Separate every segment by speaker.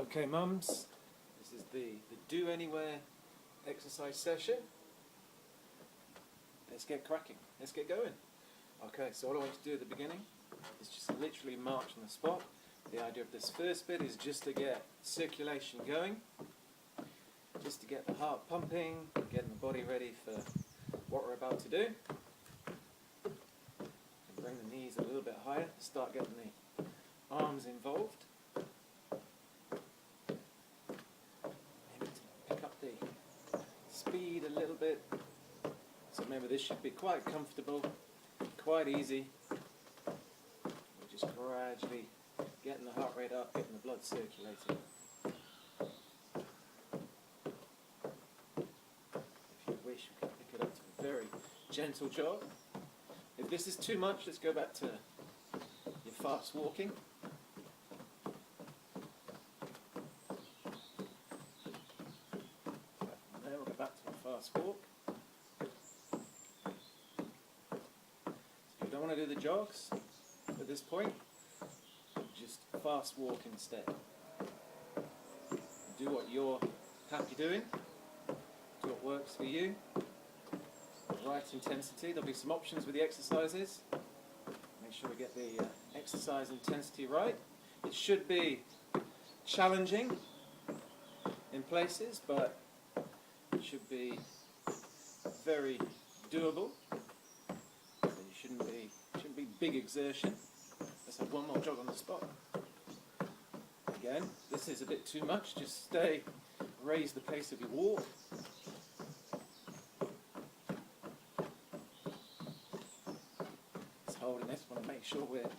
Speaker 1: Okay, mums, this is the do anywhere exercise session. Let's get cracking, let's get going. Okay, so all I want you to do at the beginning is just literally march on the spot. The idea of this first bit is just to get circulation going, just to get the heart pumping, getting the body ready for what we're about to do. And bring the knees a little bit higher, start getting the arms involved. Speed a little bit, so remember this should be quite comfortable, quite easy. We're just gradually getting the heart rate up, getting the blood circulating. If you wish, you can pick it up to a very gentle jog. If this is too much, let's go back to your fast walking. Walk. If you don't want to do the jogs at this point, just fast walk instead. Do what you're happy doing, do what works for you, right intensity. There'll be some options with the exercises. Make sure we get the exercise intensity right. It should be challenging in places, but it should be very doable. So you shouldn't be big exertion. Let's have one more jog on the spot. Again, this is a bit too much. Just stay, raise the pace of your walk. Just holding this. Want to make sure we're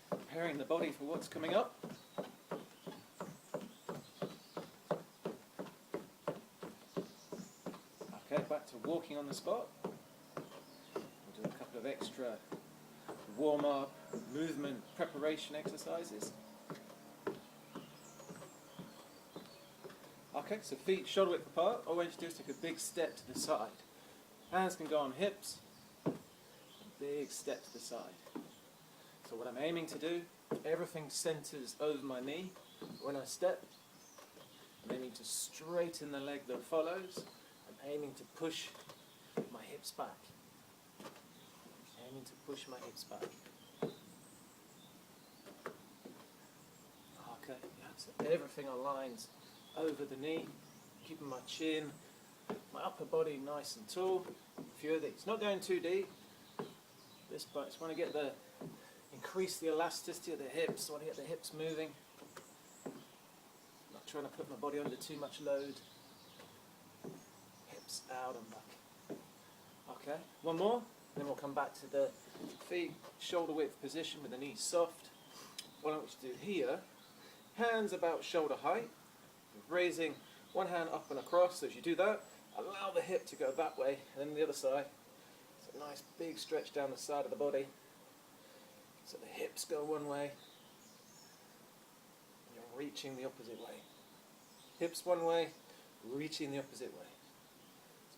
Speaker 1: preparing the body for what's coming up. Okay, back to walking on the spot. We'll do a couple of extra warm-up, movement, preparation exercises. Okay, so feet shoulder width apart. All we need to do is take a big step to the side. Hands can go on hips. A big step to the side. So what I'm aiming to do, everything centers over my knee. When I step, I'm aiming to straighten the leg that follows. I'm aiming to push my hips back. Aiming to push my hips back. Okay, yeah, so everything aligns over the knee, keeping my chin, my upper body nice and tall. A few of these, not going too deep. This part, just want to increase the elasticity of the hips. I want to get the hips moving. Not trying to put my body under too much load. Out and back. Okay, one more, then we'll come back to the feet shoulder width position with the knees soft. What I want you to do here, hands about shoulder height, raising one hand up and across. So as you do that, allow the hip to go that way, and then the other side. So a nice big stretch down the side of the body. So the hips go one way, and you're reaching the opposite way. Hips one way, reaching the opposite way.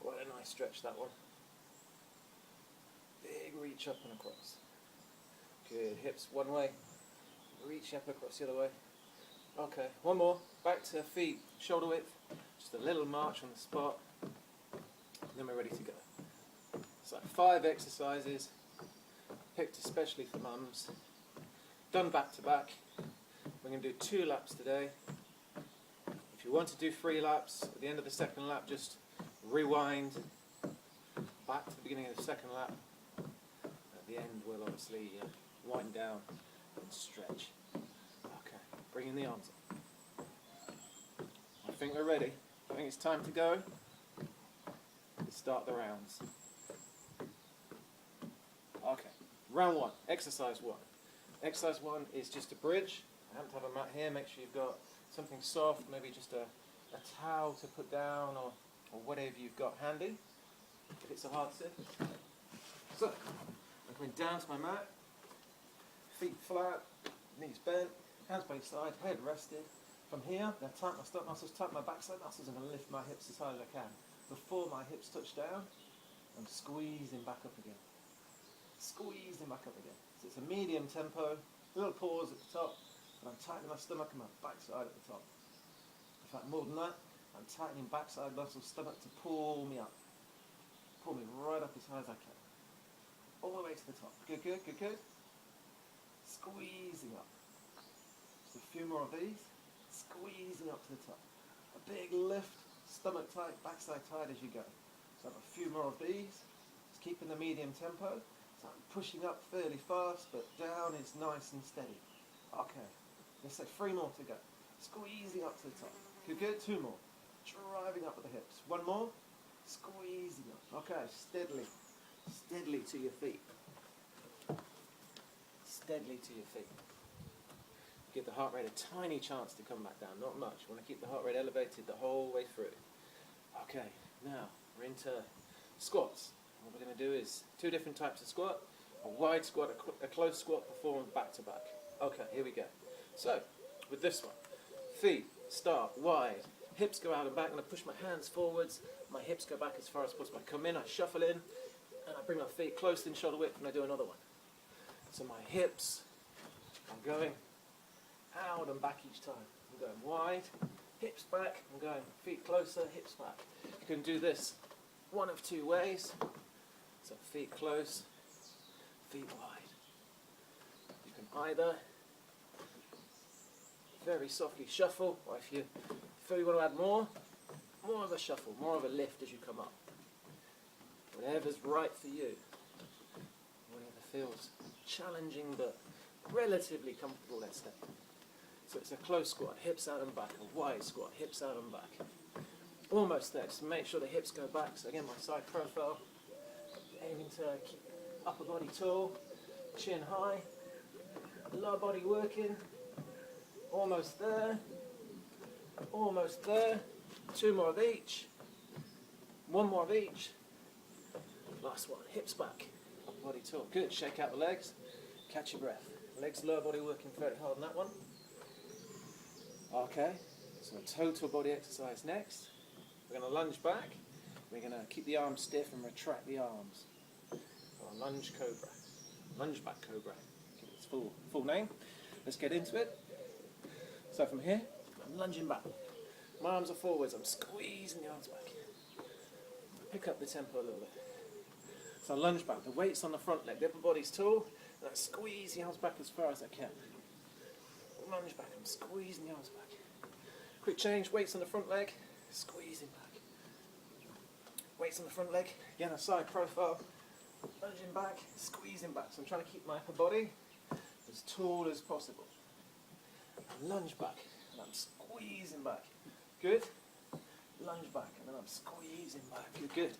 Speaker 1: What a nice stretch, that one. Big reach up and across. Good, hips one way, reach up across the other way. Okay, one more, back to feet, shoulder width, just a little march on the spot, and then we're ready to go. So 5 exercises, picked especially for mums, done back to back. We're going to do 2 laps today. If you want to do 3 laps, at the end of the second lap, just rewind back to the beginning of the second lap. At the end we'll obviously wind down and stretch. Okay, bringing the arms up. I think we're ready. I think it's time to go. Let's start the rounds. Okay, round 1, exercise 1. Exercise 1 is just a bridge. I happen to have a mat here. Make sure you've got something soft, maybe just a towel to put down or whatever you've got handy, if it's a hard surface. So, I'm going down to my mat, feet flat, knees bent, hands by your side, head rested. From here, I'm going to tighten my stomach muscles, tighten my backside muscles, and I'm going to lift my hips as high as I can. Before my hips touch down, I'm squeezing back up again. Squeezing back up again. So it's a medium tempo, a little pause at the top, and I'm tightening my stomach and my backside at the top. In fact, more than that, I'm tightening backside muscle stomach to pull me up. Pull me right up as high as I can. All the way to the top. Good, good, good, good. Squeezing up. Just a few more of these. Squeezing up to the top. A big lift, stomach tight, backside tight as you go. So I have a few more of these. Just keeping the medium tempo. So I'm pushing up fairly fast, but down is nice and steady. Okay, let's say 3 more to go. Squeezing up to the top. Good, good, 2 more. Driving up with the hips. 1 more. Squeezing up. Okay, steadily. Steadily to your feet. Steadily to your feet. Give the heart rate a tiny chance to come back down, not much. You want to keep the heart rate elevated the whole way through. Okay, now we're into squats. What we're going to do is 2 different types of squat. A wide squat, a close squat performed back to back. Okay, here we go. So, with this one, feet start wide, hips go out and back. I'm going to push my hands forwards, my hips go back as far as possible. I come in, I shuffle in, and I bring my feet close in shoulder width, and I do another one. So my hips, I'm going out and back each time. I'm going wide, hips back, I'm going feet closer, hips back. You can do this one of 2 ways. So feet close, feet wide. You can either very softly shuffle, or if you feel you want to add more of a shuffle, more of a lift as you come up. Whatever's right for you. Whatever feels challenging but relatively comfortable, let's say. So it's a close squat, hips out and back, a wide squat, hips out and back. Almost there, just make sure the hips go back. So again, my side profile, aiming to keep upper body tall, chin high, lower body working. Almost there, almost there. 2 more of each, 1 more of each. Last one, hips back, upper body tall. Good, shake out the legs, catch your breath. Legs, lower body working very hard on that one. Okay, so a total body exercise next. We're going to lunge back. We're going to keep the arms stiff and retract the arms. Or lunge cobra. Lunge back cobra. Give it its full name. Let's get into it. So from here, I'm lunging back. My arms are forwards. I'm squeezing the arms back. Pick up the tempo a little bit. So I lunge back. The weight's on the front leg. The upper body's tall. And I squeeze the arms back as far as I can. Lunge back. I'm squeezing the arms back. Quick change. Weights on the front leg. Squeezing back. Weights on the front leg. Again, a side profile. Lunging back. Squeezing back. So I'm trying to keep my upper body as tall as possible. I lunge back. And I'm squeezing back. Good. Lunge back. And then I'm squeezing back. Good, good.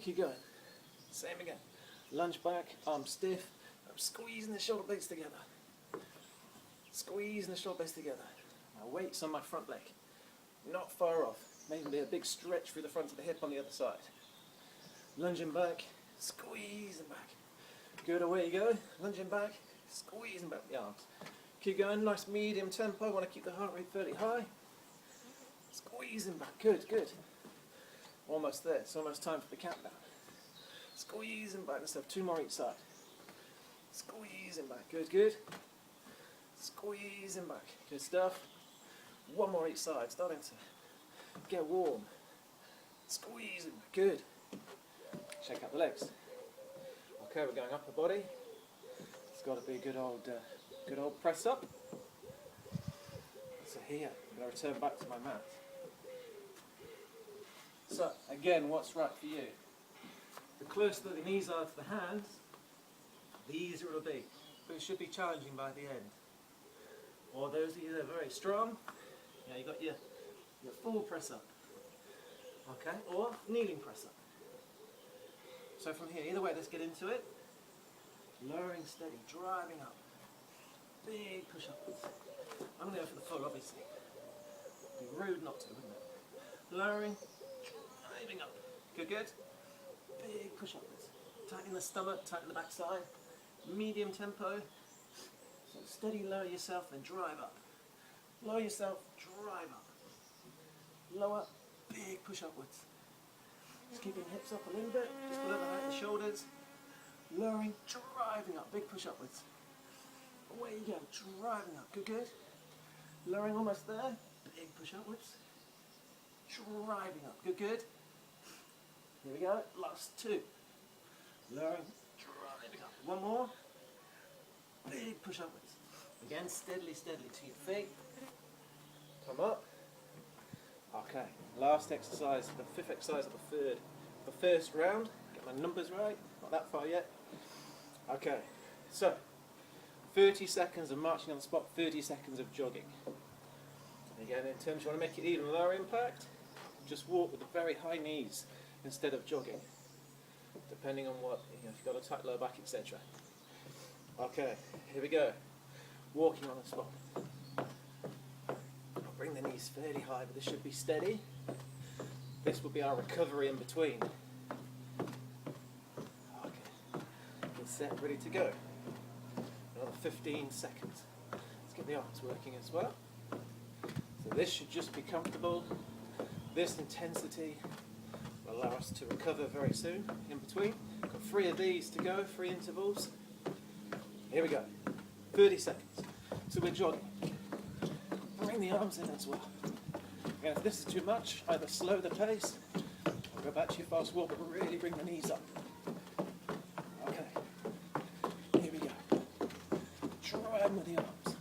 Speaker 1: Keep going. Same again. Lunge back. Arms stiff. I'm squeezing the shoulder blades together. Squeezing the shoulder blades together. My weight's on my front leg. Not far off. Maybe a big stretch through the front of the hip on the other side. Lunging back. Squeezing back. Good, away you go. Lunging back. Squeezing back the arms. Keep going. Nice medium tempo. I want to keep the heart rate fairly high. Squeezing back. Good, good. Almost there. It's almost time for the countdown. Squeezing back. Let's have 2 more each side. Squeezing back. Good, good. Squeezing back. Good stuff. 1 more each side. Starting to get warm. Squeezing back. Good. Shake out the legs. Okay, we're going upper body. It's got to be a good old press up. So here, I'm going to return back to my mat. So again, what's right for you? The closer the knees are to the hands, the easier it'll be. But it should be challenging by the end. Or those of you that are very strong, you got your full press up. Okay, or kneeling press up. So from here, either way, let's get into it. Lowering steady, driving up. Big push upwards. I'm going to go for the full, obviously. It'd be rude not to, wouldn't it? Lowering, driving up. Good, good. Big push upwards. Tighten the stomach, tighten the backside. Medium tempo. So steady, lower yourself, then drive up. Lower yourself, drive up. Lower, big push upwards. Just keeping the hips up a little bit, just below the height of the shoulders. Lowering, driving up, big push upwards. Away you go, driving up, good, good. Lowering almost there, big push upwards. driving up. Good, good. Here we go. Last two. Lowering, driving up. One more. Big push upwards. Again, steadily, steadily to your feet. Come up. Okay, last exercise, the fifth exercise of the first round. Get my numbers right, not that far yet. Okay, so 30 seconds of marching on the spot, 30 seconds of jogging. Again, in terms you want to make it even lower impact, just walk with the very high knees instead of jogging, depending on what, if you've got a tight lower back, etc. Okay, here we go. Walking on the spot. I'll bring the knees fairly high, but this should be steady. This will be our recovery in between. Okay, good set, ready to go. Another 15 seconds. Let's get the arms working as well. So this should just be comfortable. This intensity will allow us to recover very soon in between. Got 3 of these to go, 3 intervals. Here we go. 30 seconds. So we're jogging. Bring the arms in as well. Again, if this is too much, either slow the pace or go back to your fast walk, but really bring the knees up. Okay. Here we go. Drive with the arms.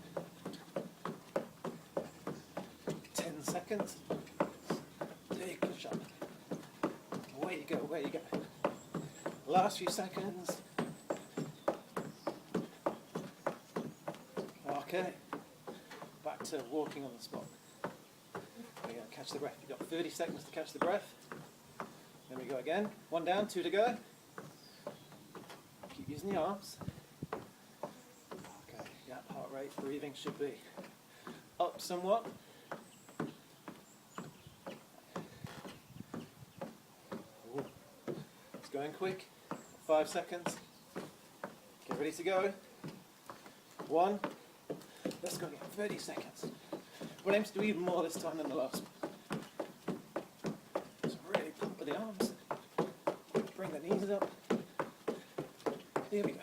Speaker 1: 10 seconds. Big push up. Away you go, away you go. Last few seconds. Okay, back to walking on the spot. There we go, catch the breath. You've got 30 seconds to catch the breath. There we go again. 1 down, 2 to go. Keep using the arms. Okay, gap heart rate, breathing should be up somewhat. Ooh. It's going quick. 5 seconds. Get ready to go. 1. Let's go again, 30 seconds. We'll aim to do even more this time than the last one. So really pump with the arms. Bring the knees up. Here we go.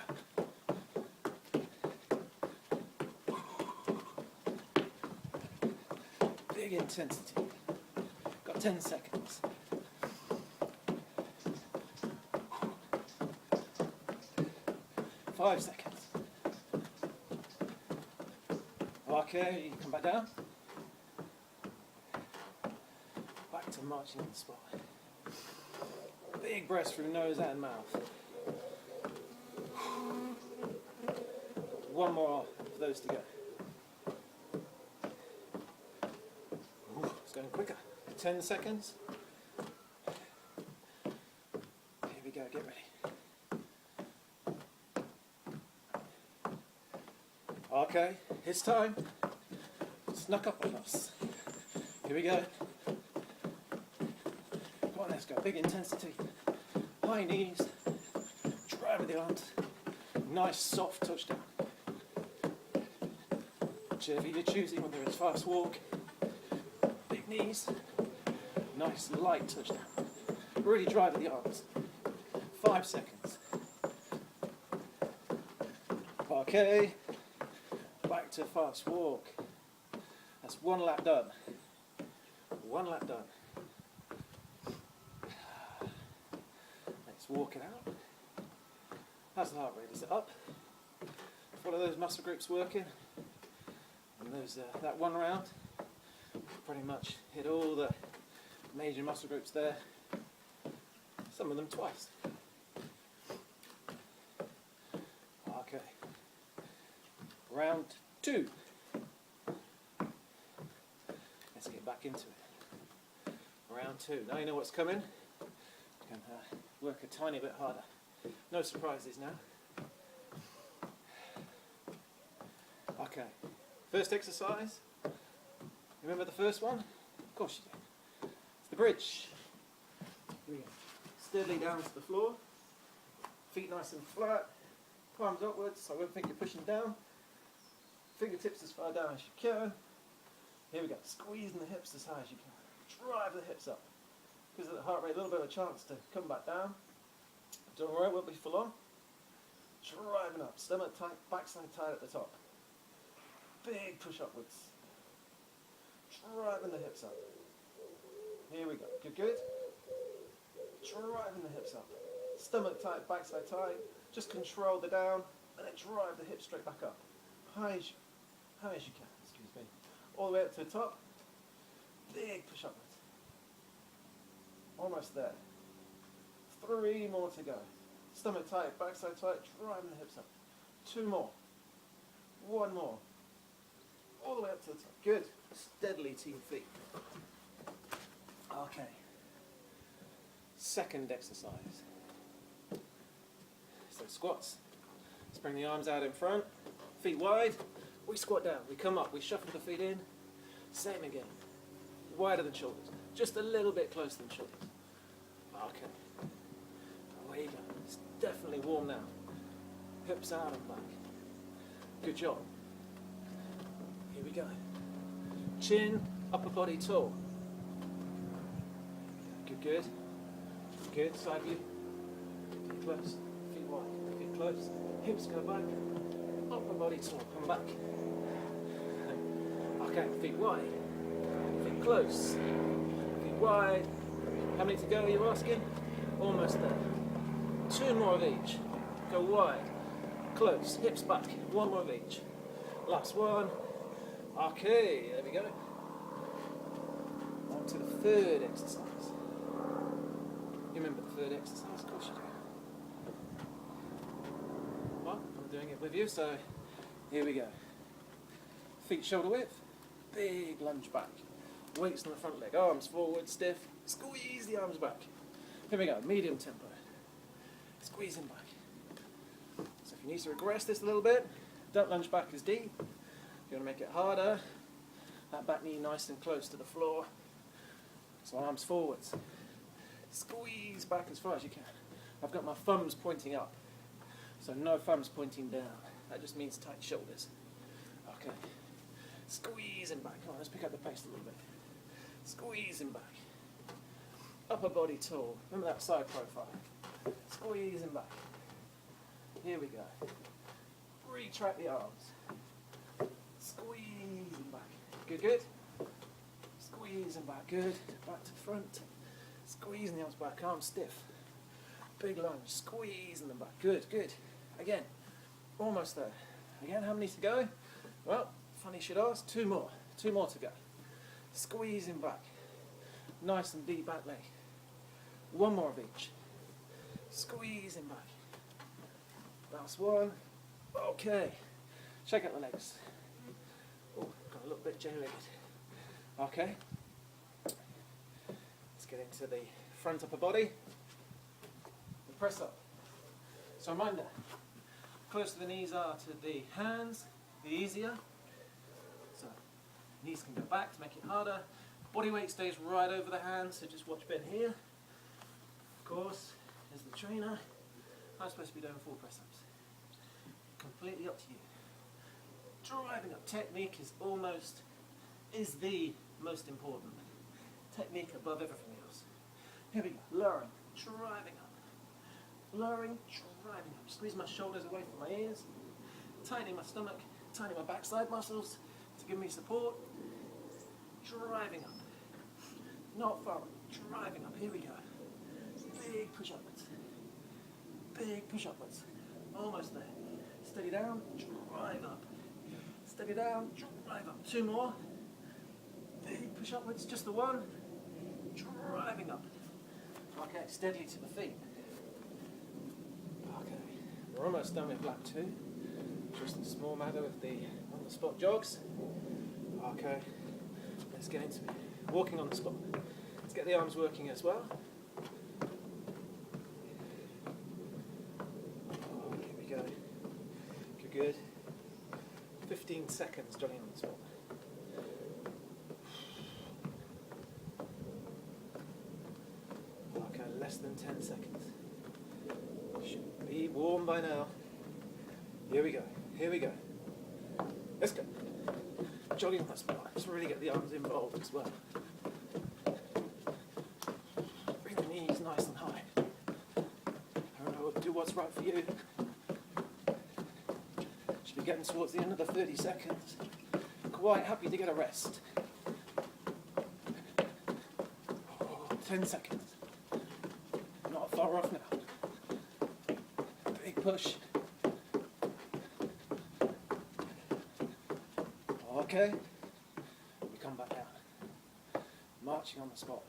Speaker 1: Big intensity. Got 10 seconds. 5 seconds. Okay, you can come back down. Back to marching on the spot. Big breaths through nose and mouth. 1 more for those to go. Ooh, it's going quicker. 10 seconds. Here we go, get ready. Okay, it's time. Snuck up on us. Here we go. Come on, let's go. Big intensity. High knees. Drive with the arms. Nice soft touchdown. Whichever you're choosing, whether it's fast walk, big knees, nice light touchdown. Really drive with the arms. 5 seconds. Okay. Back to fast walk. That's 1 lap done. 1 lap done. Let's walk it out. How's the heart rate? Is it up? What are those muscle groups working? And those that 1 round, pretty much hit all the major muscle groups there. Some of them twice. Okay. Round 2. Let's get back into it. Round 2. Now you know what's coming. You can work a tiny bit harder. No surprises now. Okay. First exercise. Remember the first one? Of course you do. It's the bridge. Here we go. Steadily down to the floor. Feet nice and flat. Palms upwards, so I won't think you're pushing down. Fingertips as far down as you can. Here we go. Squeezing the hips as high as you can. Drive the hips up. Gives the heart rate a little bit of a chance to come back down. Don't worry, it won't be full on. Driving up. Stomach tight, backside tight at the top. Big push upwards. Driving the hips up. Here we go. Good, good. Driving the hips up. Stomach tight, backside tight. Just control the down and then drive the hips straight back up. High as you can, excuse me. All the way up to the top. Big push upwards. Almost there. 3 more to go. Stomach tight, backside tight, driving the hips up. 2 more. 1 more. All the way up to the top. Good. Steadily to your feet. Okay. Second exercise. So squats. Let's bring the arms out in front. Feet wide. We squat down. We come up. We shuffle the feet in. Same again. Wider than shoulders. Just a little bit closer than shoulders. Okay. Away you go. It's definitely warm now. Hips out and back. Good job. Here we go. Chin, upper body tall. Good, good. Good. Side view. Feet close. Feet wide. Feet close. Hips go back. Upper body tall. Come back. Okay. Feet wide. Feet close. Feet wide. How many to go are you asking? Almost there. 2 more of each. Go wide. Close. Hips back. 1 more of each. Last one. Okay, there we go. On to the third exercise. You remember the third exercise? Of course you do. Well, I'm doing it with you, so here we go. Feet shoulder width. Big lunge back. Weights on the front leg. Arms forward, stiff. Squeeze the arms back. Here we go. Medium tempo. Squeezing back. So if you need to regress this a little bit, don't lunge back as deep. If you want to make it harder, that back knee nice and close to the floor. So arms forwards. Squeeze back as far as you can. I've got my thumbs pointing up. So no thumbs pointing down. That just means tight shoulders. Okay. Squeezing back. Come on, let's pick up the pace a little bit. Squeezing back. Upper body tall. Remember that side profile. Squeezing back. Here we go. Retract the arms. Squeezing back. Good, good. Squeezing back. Good. Back to front. Squeezing the arms back. Arms stiff. Big lunge. Squeezing them back. Good, good. Again. Almost there. Again, how many to go? Well, funny you should ask. 2 more. 2 more to go. Squeezing back. Nice and deep back leg. 1 more of each. Squeezing back. Last one. Okay. Check out the legs. Oh, got a little bit gyrated. Okay. Let's get into the front upper body. The press up. So reminder, closer the knees are to the hands, the easier. So knees can go back to make it harder. Body weight stays right over the hands, so just watch Ben here. Of course, as the trainer, I'm supposed to be doing 4 press-ups. Completely up to you. Driving up. Technique is the most important. Technique above everything else. Here we go. Lowering, driving up. Lowering, driving up. Squeeze my shoulders away from my ears. Tightening my stomach, tightening my backside muscles to give me support. Driving up. Not far. Driving up. Here we go. Big push upwards. Big push upwards. Almost there. Steady down, drive up. Steady down, drive up. 2 more. Big push upwards, just the 1. Driving up. Okay, steadily to the feet. Okay, we're almost done with lap 2. Just a small matter of the on-the-spot jogs. Okay, let's get into it. Walking on the spot. Let's get the arms working as well. Here we go. Good. 15 seconds jogging on the spot. Okay, less than 10 seconds. Should be warm by now. Here we go. Here we go. Let's go. Jogging on the spot. Let's really get the arms involved as well. Bring the knees nice and high. I don't know, do what's right for you. Should be getting towards the end of the 30 seconds. Quite happy to get a rest. Oh, 10 seconds. Not far off now. Big push. Okay. We come back down. Marching on the spot.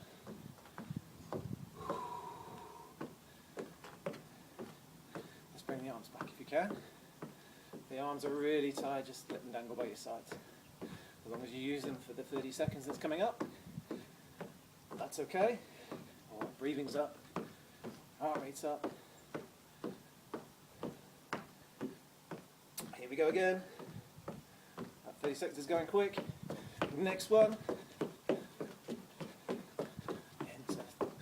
Speaker 1: Let's bring the arms back if you can. The arms are really tight, just let them dangle by your sides. As long as you use them for the 30 seconds that's coming up, that's okay. All breathing's up, heart rate's up. Here we go again. That 30 seconds is going quick. Next one. Into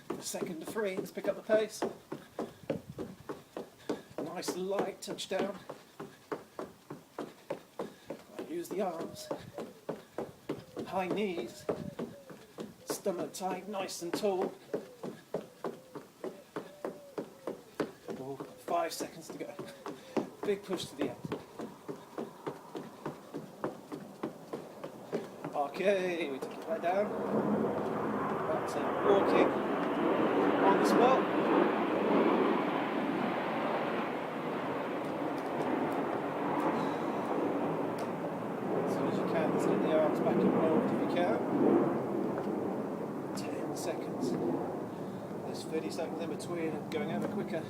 Speaker 1: the second to free. Let's pick up the pace. Nice light touchdown. Use the arms. High knees. Stomach tight, nice and tall. Oh, 5 seconds to go. Big push to the end. Okay, we take it right down. Back to walking on the spot. As soon as you can, let's get the arms back involved if you can. 10 seconds. There's 30 seconds in between and going over quicker.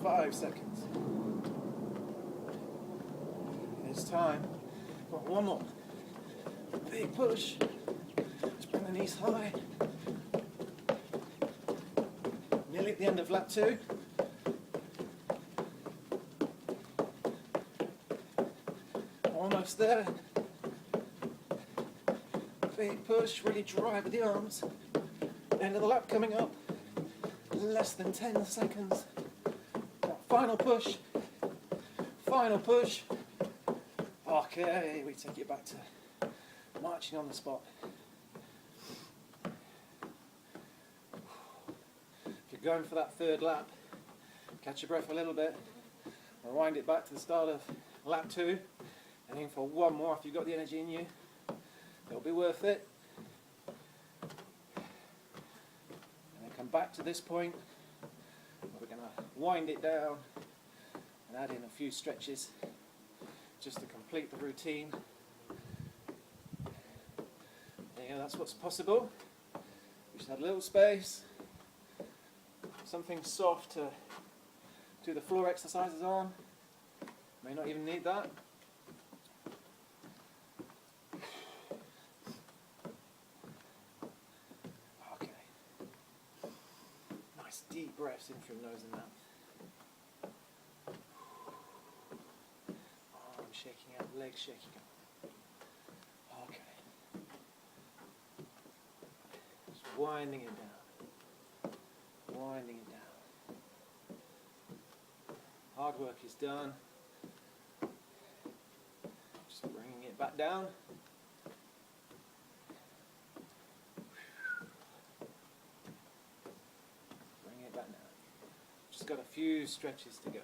Speaker 1: 5 seconds. It's time. Got one more. Big push. Let's bring the knees high. Nearly at the end of lap 2. Almost there. Big push, really drive with the arms. End of the lap coming up. Less than 10 seconds. Final push. Final push. Okay, we take it back to marching on the spot. If you're going for that third lap, catch your breath a little bit. Rewind it back to the start of lap 2. And aim for one more if you've got the energy in you. It'll be worth it. And then come back to this point. We're going to wind it down and add in a few stretches just to complete the routine. Yeah, that's what's possible. We just had a little space, something soft to do the floor exercises on. May not even need that. Okay. Nice deep breaths in through nose and mouth. Arms shaking out, legs shaking out. Okay. Just winding it down. Winding it down. Hard work is done. Just bringing it back down. Bring it back down. Just got a few stretches to go.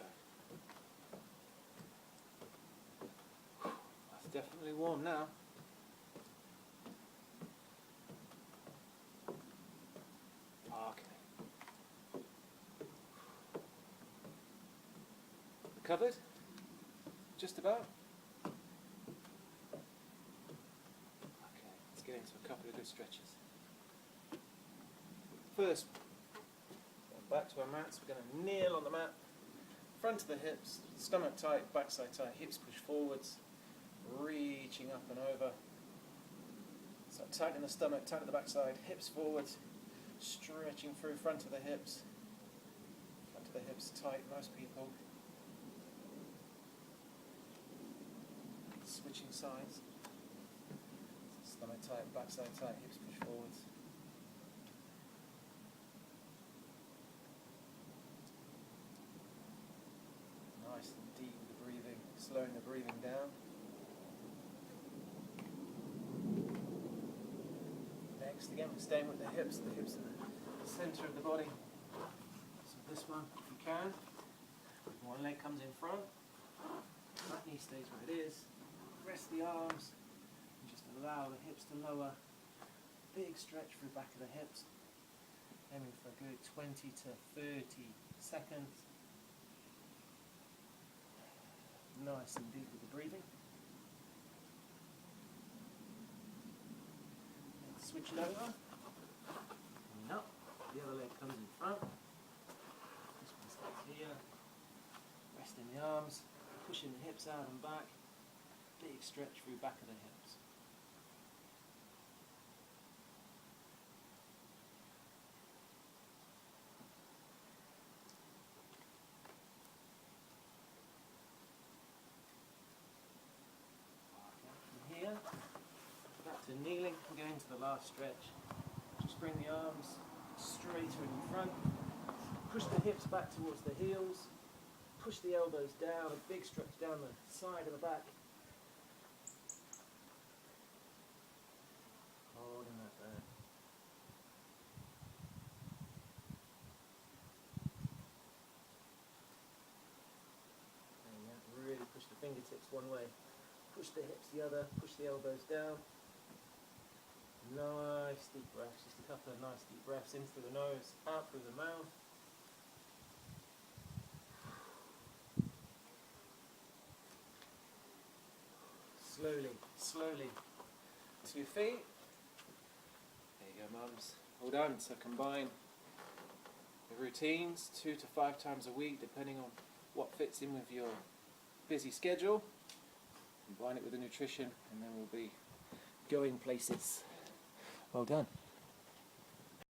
Speaker 1: That's definitely warm now. Okay. Recovered? Just about? Okay, let's get into a couple of good stretches. First, back to our mats. We're going to kneel on the mat, front of the hips, stomach tight, backside tight, hips push forwards, reaching up and over. So tighten the stomach, tighten the backside, hips forwards, stretching through front of the hips. Front of the hips tight, most people. Switching sides. Stomach tight, backside tight, hips push forwards. Nice and deep with the breathing, slowing the breathing down. Next, again, we're staying with the hips. The hips are the centre of the body. So this one, if you can. One leg comes in front. That knee stays where it is. Rest the arms. And just allow the hips to lower. big stretch through back of the hips. Aiming for a good 20 to 30 seconds. Nice and deep with the breathing. And switch it over. And up. The other leg comes in front. This one stays here. Resting the arms. Pushing the hips out and back. Big stretch through back of the hips. From here, back to kneeling and going to the last stretch. Just bring the arms straighter in front. Push the hips back towards the heels. Push the elbows down, a big stretch down the side of the back. Holding that there. And really push the fingertips one way, push the hips the other, push the elbows down. Nice deep breaths, just a couple of nice deep breaths in through the nose, out through the mouth. Slowly, slowly to your feet. There you go, mums. All done. So combine the routines 2 to 5 times a week, depending on what fits in with your busy schedule. Combine it with the nutrition, and then we'll be going places. Well done.